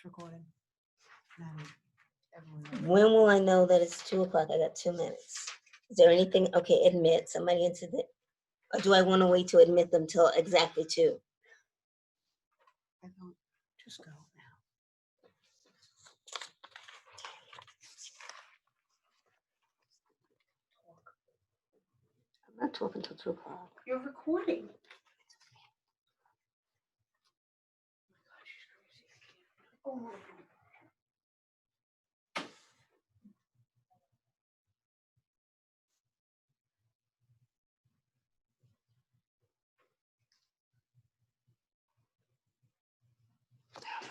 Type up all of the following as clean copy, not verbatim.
recording. When will I know that it's 2 o'clock? I got 2 minutes. Is there anything? Okay, admit somebody into the. Or do I want to wait to admit them till exactly 2? I don't. Just go now. I'm not talking till 2 o'clock. You're recording. Oh my God, she's crazy. I can't. Oh.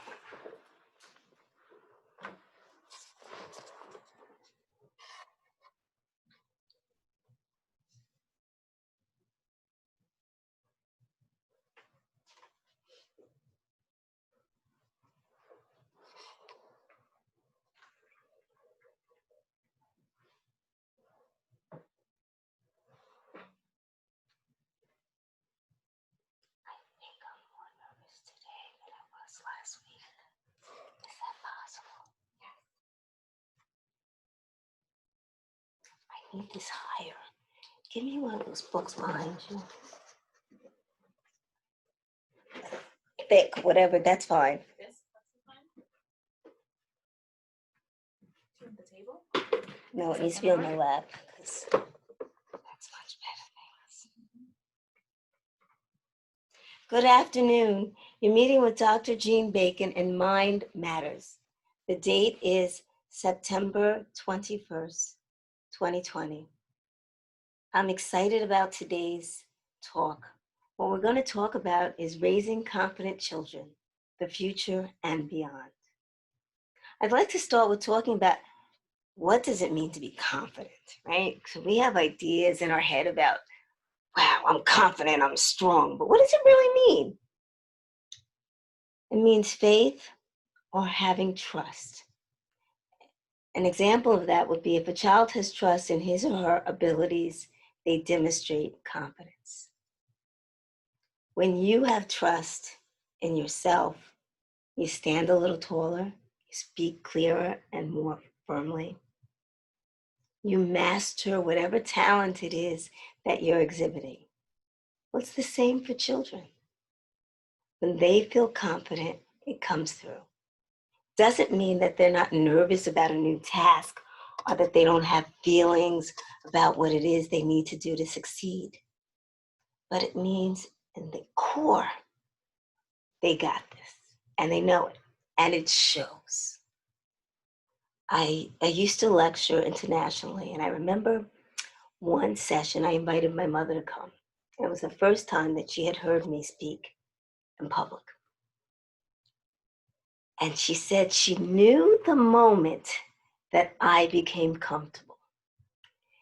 I think I'm more nervous today than I was last week. Is that possible? Yes. I need this higher. Give me one of those books behind you. Thick, whatever, that's fine. This? That's fine. Do you want the table? No, it needs to be on my lap. That's much better, thanks. Good afternoon. You're meeting with Dr. Jean Bacon and Mind Matters. The date is September 21st, 2020. I'm excited about today's talk. What we're going to talk about is raising confident children, the future and beyond. I'd like to start with talking about what does it mean to be confident, right? So we have ideas in our head about, wow, I'm confident, I'm strong, but what does it really mean? It means faith or having trust. An example of that would be if a child has trust in his or her abilities, they demonstrate confidence. When you have trust in yourself, you stand a little taller, you speak clearer and more firmly. You master whatever talent it is that you're exhibiting. Well, it's the same for children. When they feel confident, it comes through. Doesn't mean that they're not nervous about a new task or that they don't have feelings about what it is they need to do to succeed. But it means in the core, they got this and they know it and it shows. I used to lecture internationally, and I remember one session I invited my mother to come. It was the first time that she had heard me speak in public. And she said she knew the moment that I became comfortable.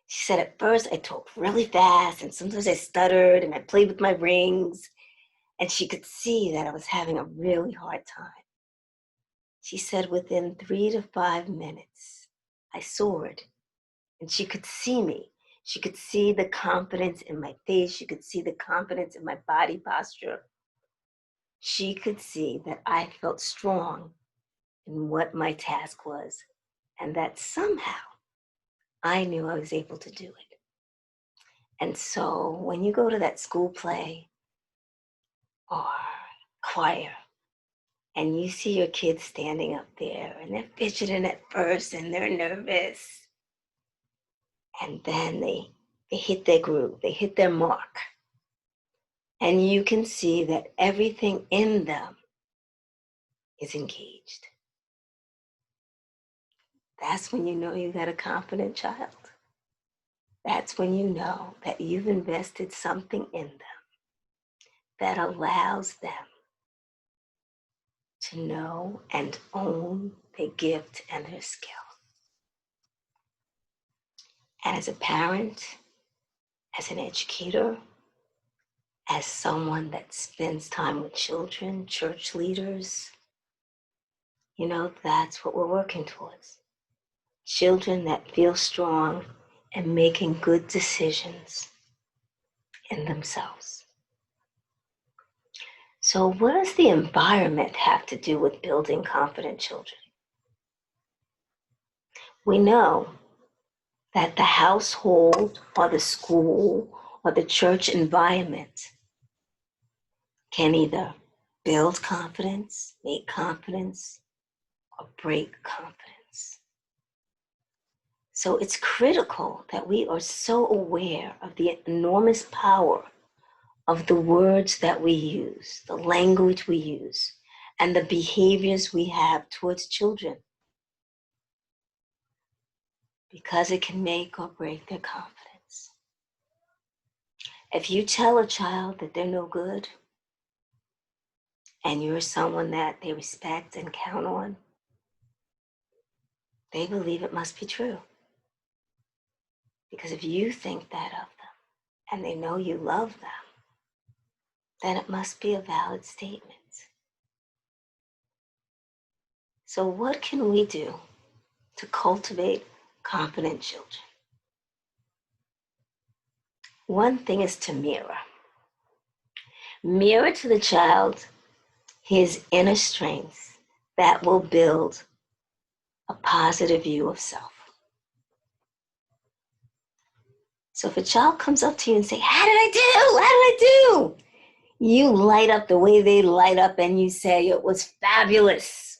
She said, at first I talked really fast and sometimes I stuttered and I played with my rings, and she could see that I was having a really hard time. She said within 3 to 5 minutes, I soared and she could see me. She could see the confidence in my face. She could see the confidence in my body posture. She could see that I felt strong in what my task was and that somehow I knew I was able to do it. And so when you go to that school play or choir and you see your kids standing up there and they're fidgeting at first and they're nervous, and then they hit their groove, they hit their mark, and you can see that everything in them is engaged. That's when you know you got a confident child. That's when you know that you've invested something in them that allows them to know and own their gift and their skill. And as a parent, as an educator, as someone that spends time with children, church leaders, you know, that's what we're working towards. Children that feel strong and making good decisions in themselves. So, what does the environment have to do with building confident children? We know that the household or the school or the church environment can either build confidence, make confidence, or break confidence. So it's critical that we are so aware of the enormous power of the words that we use, the language we use, and the behaviors we have towards children, because it can make or break their confidence. If you tell a child that they're no good and you're someone that they respect and count on, they believe it must be true. Because if you think that of them and they know you love them, then it must be a valid statement. So, what can we do to cultivate confident children? One thing is to mirror. Mirror to the child his inner strengths that will build a positive view of self. So if a child comes up to you and say, how did I do? How did I do? You light up the way they light up and you say, it was fabulous.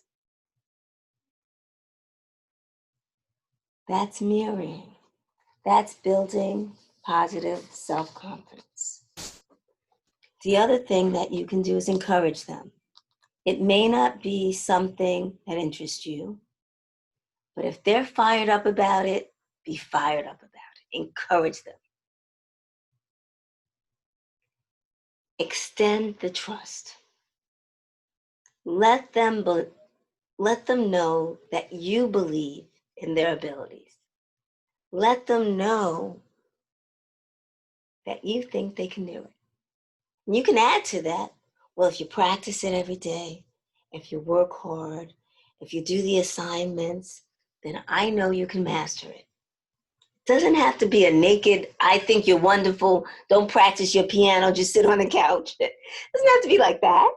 That's mirroring. That's building positive self-confidence. The other thing that you can do is encourage them. It may not be something that interests you, but if they're fired up about it, be fired up about it. Encourage them. Extend the trust. Let them know that you believe in their abilities. Let them know that you think they can do it. And you can add to that, well, if you practice it every day, if you work hard, if you do the assignments, then I know you can master it. It doesn't have to be a naked, I think you're wonderful, don't practice your piano, just sit on the couch. It doesn't have to be like that.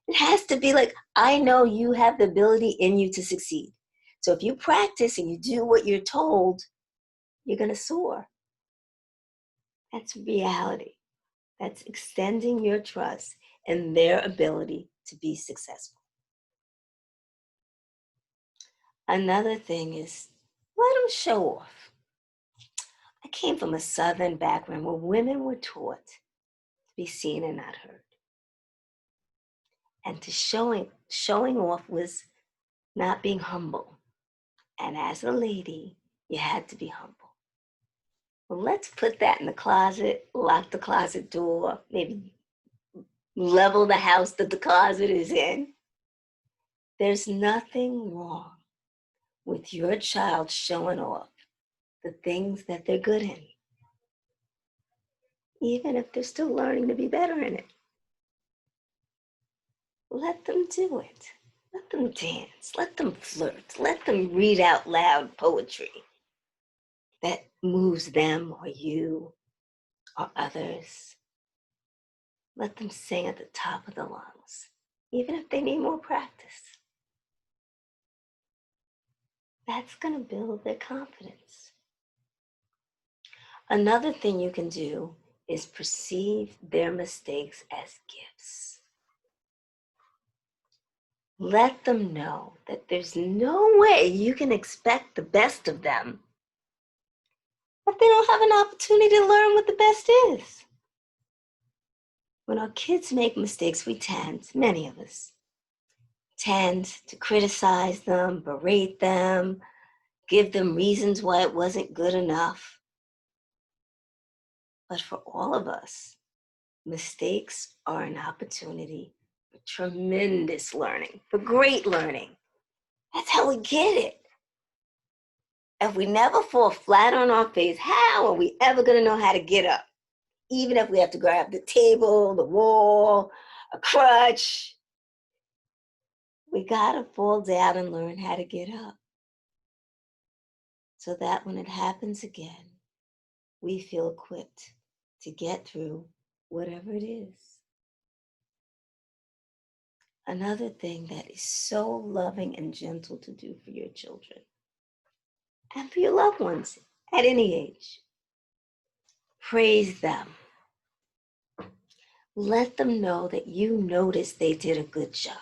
It has to be like, I know you have the ability in you to succeed. So if you practice and you do what you're told, you're going to soar. That's reality. That's extending your trust in their ability to be successful. Another thing is, let them show off. I came from a Southern background where women were taught to be seen and not heard. And to showing off was not being humble. And as a lady, you had to be humble. Well, let's put that in the closet, lock the closet door, maybe level the house that the closet is in. There's nothing wrong with your child showing off the things that they're good in, even if they're still learning to be better in it. Let them do it. Let them dance. Let them flirt. Let them read out loud poetry that moves them or you or others. Let them sing at the top of the lungs, even if they need more practice. That's going to build their confidence. Another thing you can do is perceive their mistakes as gifts. Let them know that there's no way you can expect the best of them if they don't have an opportunity to learn what the best is. When our kids make mistakes, we tend, many of us, tend to criticize them, berate them, give them reasons why it wasn't good enough. But for all of us, mistakes are an opportunity for tremendous learning, for great learning. That's how we get it. If we never fall flat on our face, how are we ever going to know how to get up? Even if we have to grab the table, the wall, a crutch, we got to fall down and learn how to get up, so that when it happens again, we feel equipped to get through whatever it is. Another thing that is so loving and gentle to do for your children and for your loved ones at any age. Praise them. Let them know that you noticed they did a good job.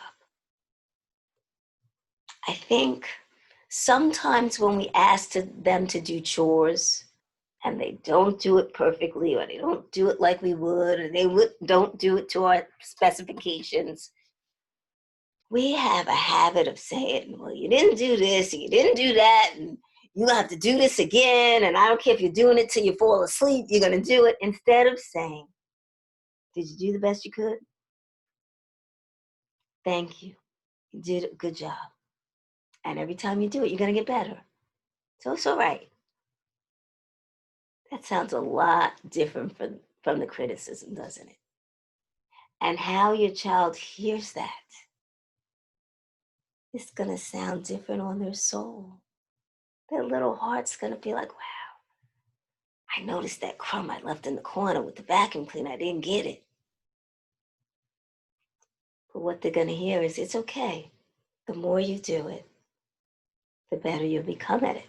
I think sometimes when we ask them to do chores and they don't do it perfectly, or they don't do it like we would, or they don't do it to our specifications, we have a habit of saying, well, you didn't do this, and you didn't do that, and you have to do this again, and I don't care if you're doing it till you fall asleep, you're going to do it, instead of saying, did you do the best you could? Thank you. You did a good job. And every time you do it, you're going to get better. So it's all right. That sounds a lot different from the criticism, doesn't it? And how your child hears that, it's going to sound different on their soul. Their little heart's going to be like, wow, I noticed that crumb I left in the corner with the vacuum cleaner. I didn't get it. But what they're going to hear is, it's okay. The more you do it, the better you'll become at it.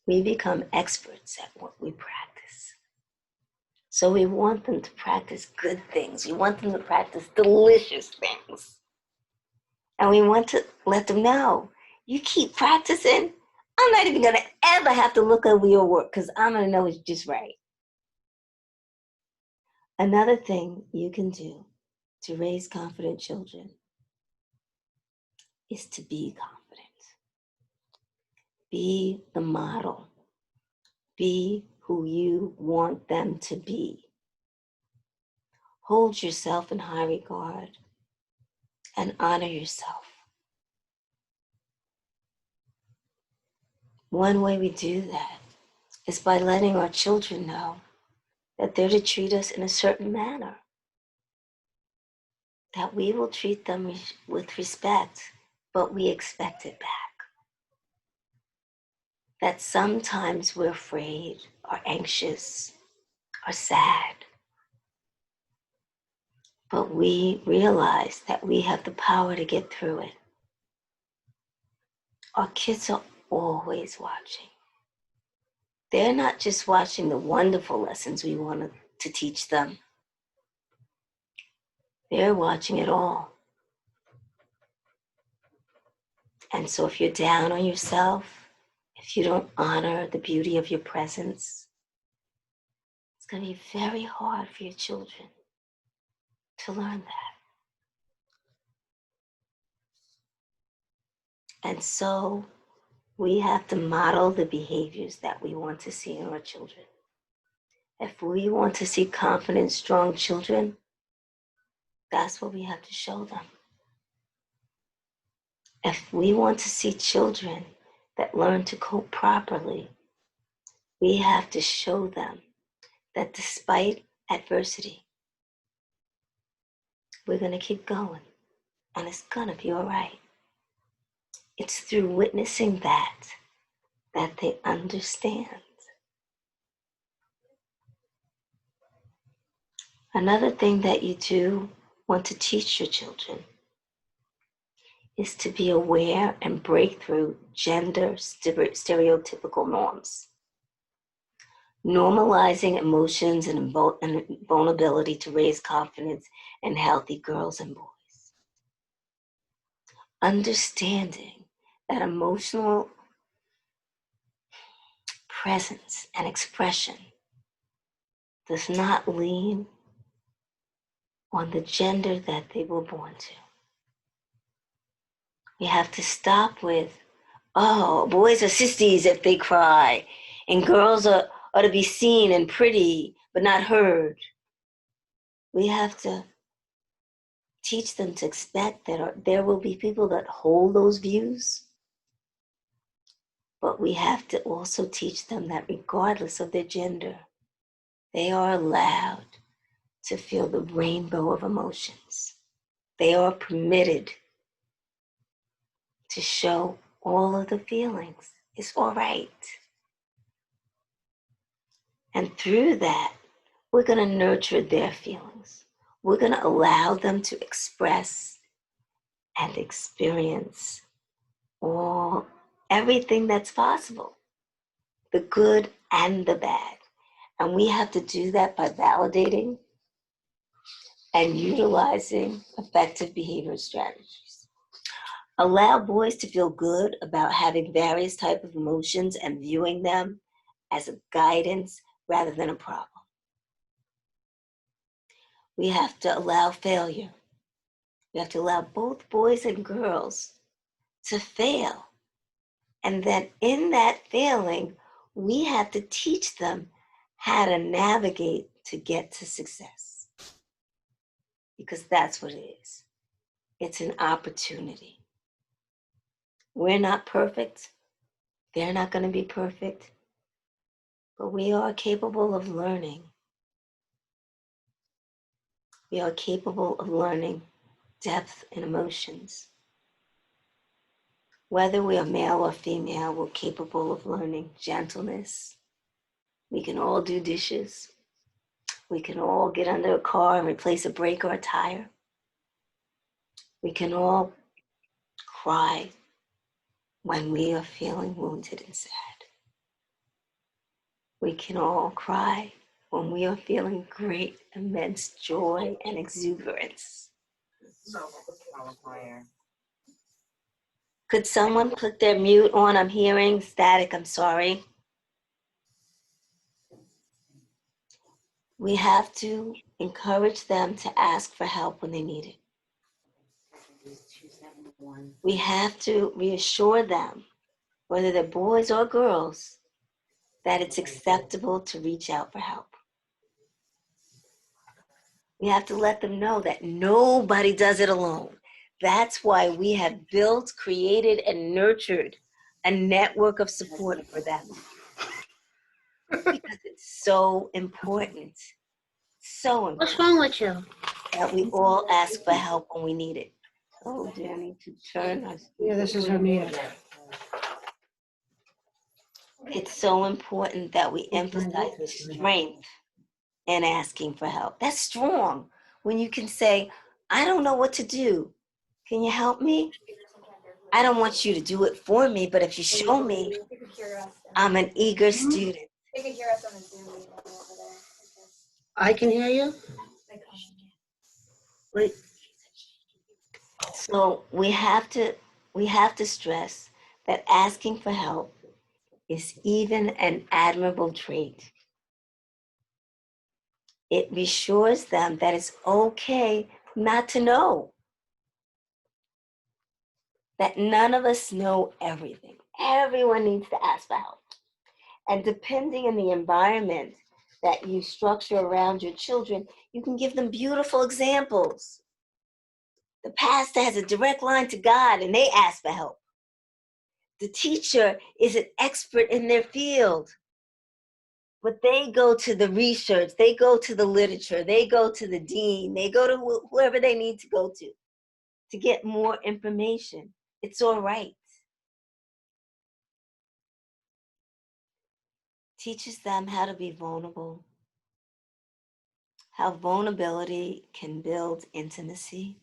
We become experts at what we practice. So we want them to practice good things. We want them to practice delicious things. And we want to let them know, you keep practicing, I'm not even going to ever have to look over your work because I'm going to know it's just right. Another thing you can do to raise confident children is to be confident. Be the model. Be who you want them to be. Hold yourself in high regard and honor yourself. One way we do that is by letting our children know that they're to treat us in a certain manner, that we will treat them with respect, but we expect it back. That sometimes we're afraid or anxious or sad, but we realize that we have the power to get through it. Our kids are always watching. They're not just watching the wonderful lessons we want to teach them. They're watching it all. And so if you're down on yourself, if you don't honor the beauty of your presence, it's going to be very hard for your children to learn that. And so we have to model the behaviors that we want to see in our children. If we want to see confident, strong children, that's what we have to show them. If we want to see children that learn to cope properly, we have to show them that despite adversity, we're going to keep going and it's going to be all right. It's through witnessing that they understand. Another thing that you do want to teach your children is to be aware and break through gender stereotypical norms. Normalizing emotions and vulnerability to raise confidence in healthy girls and boys. Understanding that emotional presence and expression does not lean on the gender that they were born to. We have to stop with, oh, boys are sissies if they cry, and girls are to be seen and pretty, but not heard. We have to teach them to expect that there will be people that hold those views, but we have to also teach them that regardless of their gender, they are allowed to feel the rainbow of emotions. They are permitted to show all of the feelings. It's all right. And through that, we're going to nurture their feelings. We're going to allow them to express and experience everything that's possible, the good and the bad. And we have to do that by validating and utilizing effective behavior strategies. Allow boys to feel good about having various types of emotions and viewing them as a guidance rather than a problem. We have to allow failure. We have to allow both boys and girls to fail. And then in that failing, we have to teach them how to navigate to get to success. Because that's what it is. It's an opportunity. We're not perfect. They're not going to be perfect. But we are capable of learning. We are capable of learning depth and emotions. Whether we are male or female, we're capable of learning gentleness. We can all do dishes. We can all get under a car and replace a brake or a tire. We can all cry when we are feeling wounded and sad. We can all cry when we are feeling great, immense joy and exuberance. Could someone put their mute on? I'm hearing static, I'm sorry. We have to encourage them to ask for help when they need it. We have to reassure them, whether they're boys or girls, that it's acceptable to reach out for help. We have to let them know that nobody does it alone. That's why we have built, created, and nurtured a network of support for them. Because it's so important. So important. What's wrong with you? That we all ask for help when we need it. Oh, do I need to turn us? Yeah, this is her meeting. It's so important that we emphasize the strength in asking for help. That's strong. When you can say, I don't know what to do. Can you help me? I don't want you to do it for me, but if you show me, They could hear us. I'm an eager student. They could hear us on the Zoom meeting over there. I can hear you? Wait, So we have to stress that asking for help is even an admirable trait. It reassures them that it's okay not to know. That none of us know everything. Everyone needs to ask for help. And depending on the environment that you structure around your children, you can give them beautiful examples. The pastor has a direct line to God and they ask for help. The teacher is an expert in their field, but they go to the research, they go to the literature, they go to the dean, they go to whoever they need to go to get more information. It's all right. Teaches them how to be vulnerable, how vulnerability can build intimacy,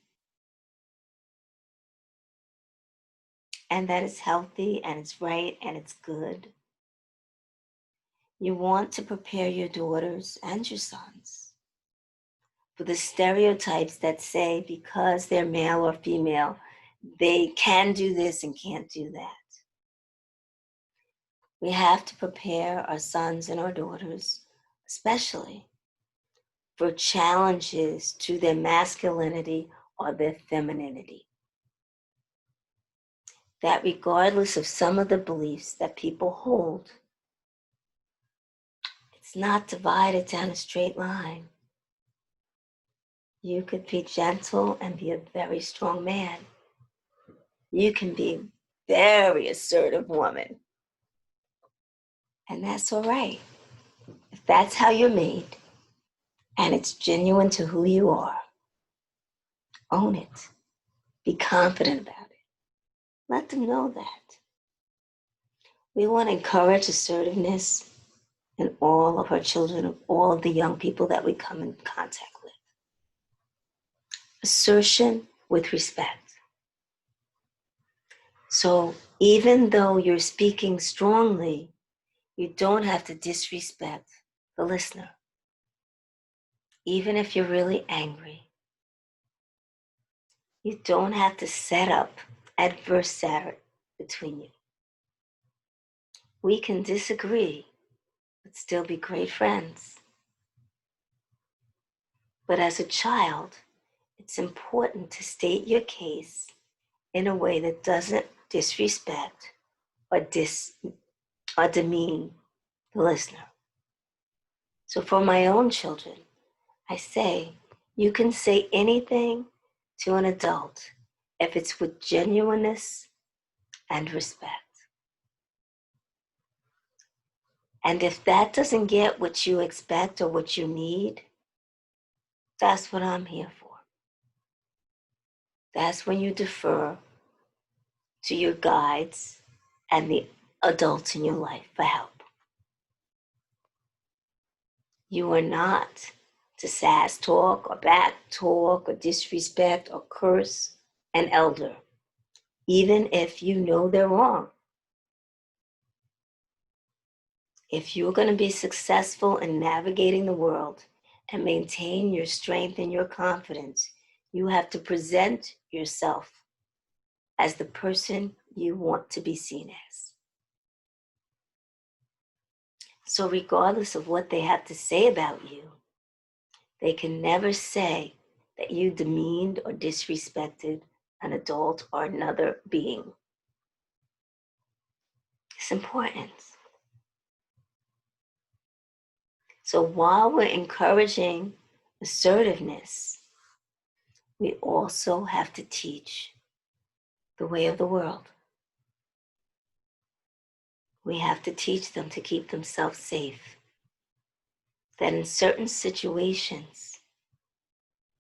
and that it's healthy and it's right and it's good. You want to prepare your daughters and your sons for the stereotypes that say because they're male or female, they can do this and can't do that. We have to prepare our sons and our daughters, especially for challenges to their masculinity or their femininity. That regardless of some of the beliefs that people hold, it's not divided down a straight line. You could be gentle and be a very strong man. You can be a very assertive woman. And that's all right. If that's how you're made and it's genuine to who you are, own it. Be confident about it. Let them know that. We want to encourage assertiveness in all of our children, all of the young people that we come in contact with. Assertion with respect. So even though you're speaking strongly, you don't have to disrespect the listener. Even if you're really angry, you don't have to set up adversary between you. We can disagree, but still be great friends. But as a child, it's important to state your case in a way that doesn't disrespect or demean the listener. So for my own children, I say, you can say anything to an adult if it's with genuineness and respect. And if that doesn't get what you expect or what you need, that's what I'm here for. That's when you defer to your guides and the adults in your life for help. You are not to sass talk or back talk or disrespect or curse an elder, even if you know they're wrong. If you're going to be successful in navigating the world and maintain your strength and your confidence, you have to present yourself as the person you want to be seen as. So regardless of what they have to say about you, they can never say that you demeaned or disrespected an adult or another being. It's important. So while we're encouraging assertiveness, we also have to teach the way of the world. We have to teach them to keep themselves safe. That in certain situations,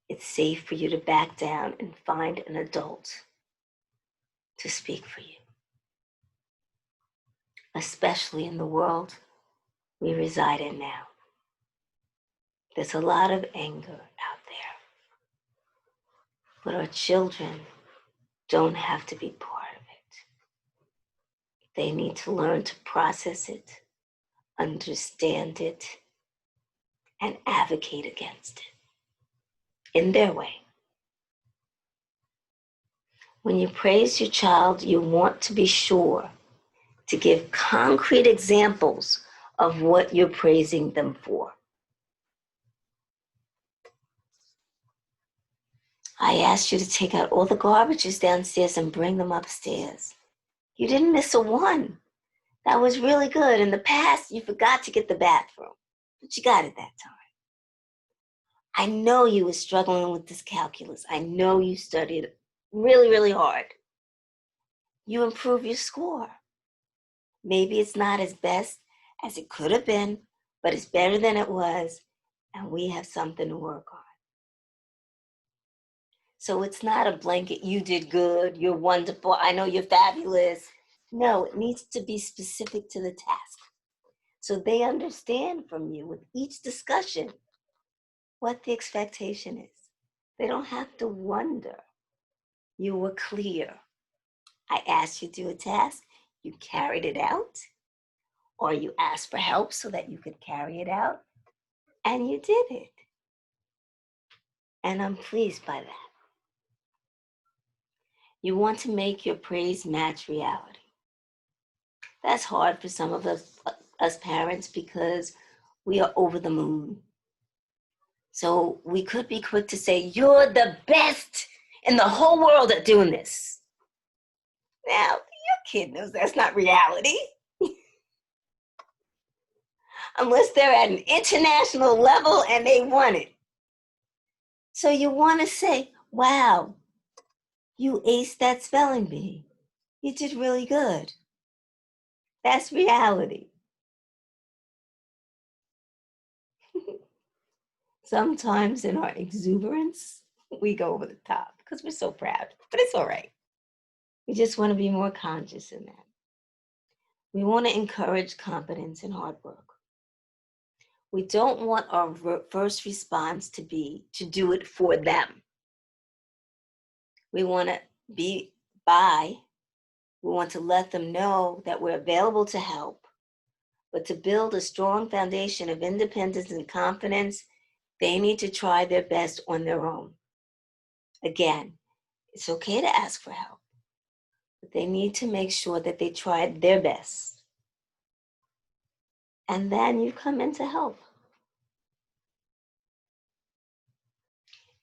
it's safe for you to back down and find an adult to speak for you. Especially in the world we reside in now. There's a lot of anger out there. But our children don't have to be part of it. They need to learn to process it, understand it, and advocate against it in their way. When you praise your child, you want to be sure to give concrete examples of what you're praising them for. I asked you to take out all the garbages downstairs and bring them upstairs. You didn't miss a one. That was really good. In the past, you forgot to get the bathroom, but you got it that time. I know you were struggling with this calculus. I know you studied really, really hard. You improved your score. Maybe it's not as best as it could have been, but it's better than it was, and we have something to work on. So it's not a blanket, you did good, you're wonderful, I know you're fabulous. No, it needs to be specific to the task. So they understand from you with each discussion what the expectation is. They don't have to wonder. You were clear. I asked you to do a task, you carried it out, or you asked for help so that you could carry it out, and you did it. And I'm pleased by that. You want to make your praise match reality. That's hard for some of us parents because we are over the moon. So we could be quick to say, you're the best in the whole world at doing this. Now, your kid knows that's not reality. Unless they're at an international level and they want it. So you want to say, wow, you aced that spelling bee. You did really good. That's reality. Sometimes in our exuberance, we go over the top because we're so proud, but it's all right. We just want to be more conscious in that. We want to encourage competence and hard work. We don't want our first response to be to do it for them. We want to be by We want to let them know that we're available to help, but to build a strong foundation of independence and confidence, they need to try their best on their own. Again, it's okay to ask for help, but they need to make sure that they tried their best. And then you come in to help.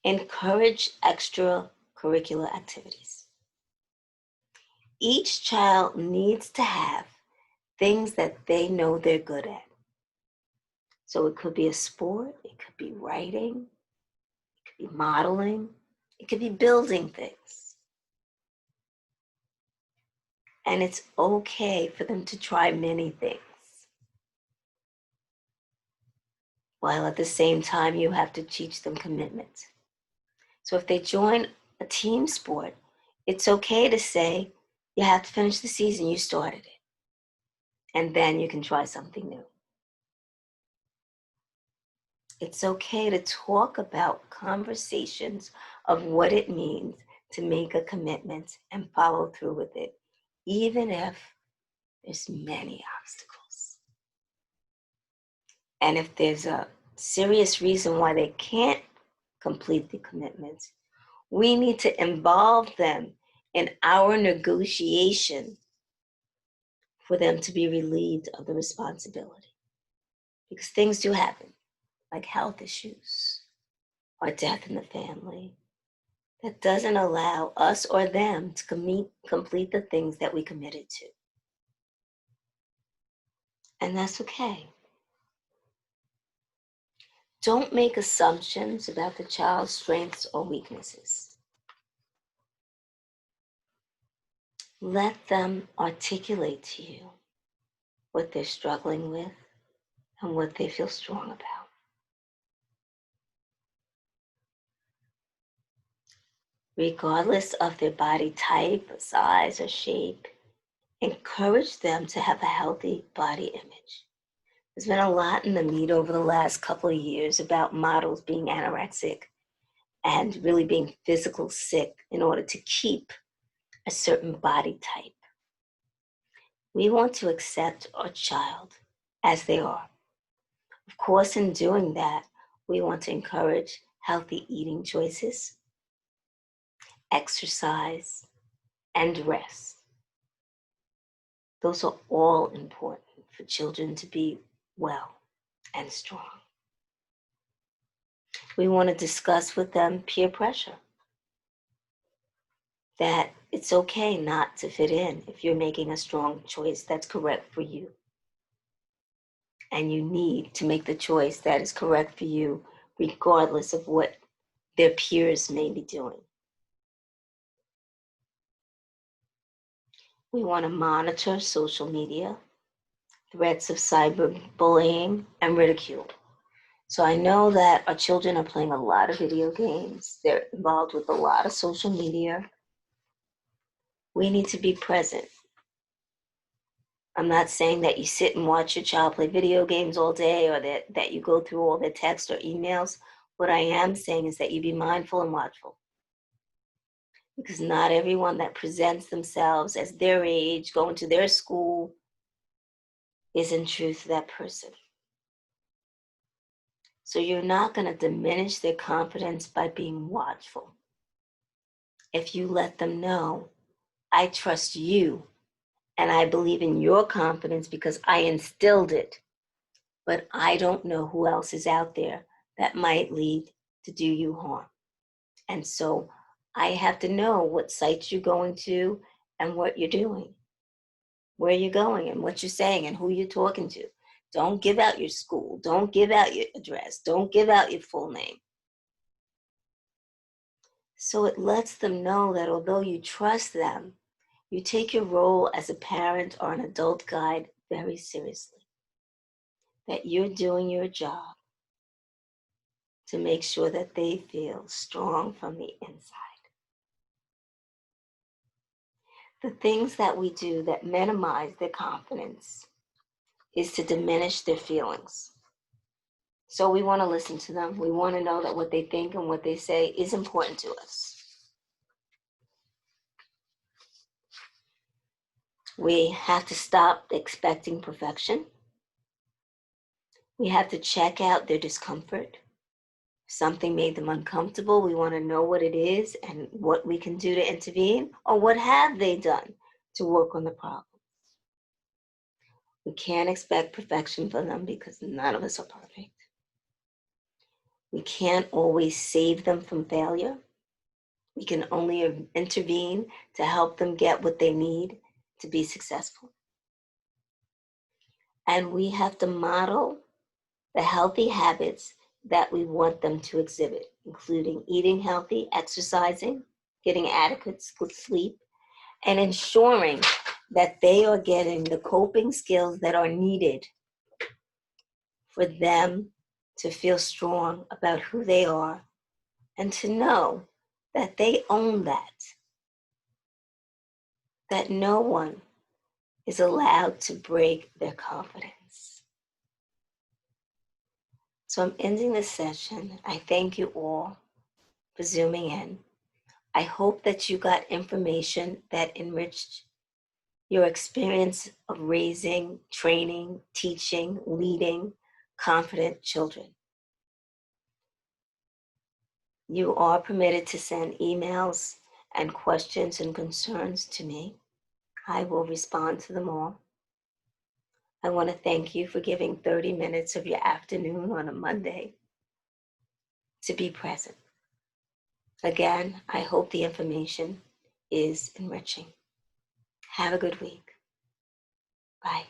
Encourage extracurricular activities. Each child needs to have things that they know they're good at. So it could be a sport, it could be writing, it could be modeling, it could be building things. And it's okay for them to try many things. While at the same time, you have to teach them commitment. So if they join a team sport, it's okay to say, you have to finish the season, you started it. And then you can try something new. It's okay to talk about conversations of what it means to make a commitment and follow through with it, even if there's many obstacles. And if there's a serious reason why they can't complete the commitment, we need to involve them in our negotiation for them to be relieved of the responsibility. Because things do happen, like health issues or death in the family, that doesn't allow us or them to complete the things that we committed to. And that's okay. Don't make assumptions about the child's strengths or weaknesses. Let them articulate to you what they're struggling with and what they feel strong about. Regardless of their body type, size, or shape, encourage them to have a healthy body image. There's been a lot in the media over the last couple of years about models being anorexic and really being physical sick in order to keep a certain body type. We want to accept our child as they are. Of course, in doing that, we want to encourage healthy eating choices, exercise, and rest. Those are all important for children to be well and strong. We want to discuss with them peer pressure. That it's okay not to fit in if you're making a strong choice that's correct for you. And you need to make the choice that is correct for you, regardless of what their peers may be doing. We want to monitor social media, threats of cyberbullying, and ridicule. So I know that our children are playing a lot of video games. They're involved with a lot of social media. We need to be present. I'm not saying that you sit and watch your child play video games all day or that you go through all their texts or emails. What I am saying is that you be mindful and watchful. Because not everyone that presents themselves as their age, going to their school, is in truth that person. So you're not going to diminish their confidence by being watchful. If you let them know, I trust you and I believe in your confidence because I instilled it, but I don't know who else is out there that might lead to do you harm. And so I have to know what sites you're going to and what you're doing, where you're going and what you're saying and who you're talking to. Don't give out your school. Don't give out your address. Don't give out your full name. So it lets them know that although you trust them, you take your role as a parent or an adult guide very seriously. That you're doing your job to make sure that they feel strong from the inside. The things that we do that minimize their confidence is to diminish their feelings. So we want to listen to them. We want to know that what they think and what they say is important to us. We have to stop expecting perfection. We have to check out their discomfort. If something made them uncomfortable, we want to know what it is and what we can do to intervene, or what have they done to work on the problem. We can't expect perfection from them because none of us are perfect. We can't always save them from failure. We can only intervene to help them get what they need to be successful. And we have to model the healthy habits that we want them to exhibit, including eating healthy, exercising, getting adequate sleep, and ensuring that they are getting the coping skills that are needed for them to feel strong about who they are and to know that they own that no one is allowed to break their confidence. So I'm ending this session. I thank you all for zooming in. I hope that you got information that enriched your experience of raising, training, teaching, leading confident children. You are permitted to send emails and questions and concerns to me. I will respond to them all. I want to thank you for giving 30 minutes of your afternoon on a Monday to be present. Again, I hope the information is enriching. Have a good week. Bye.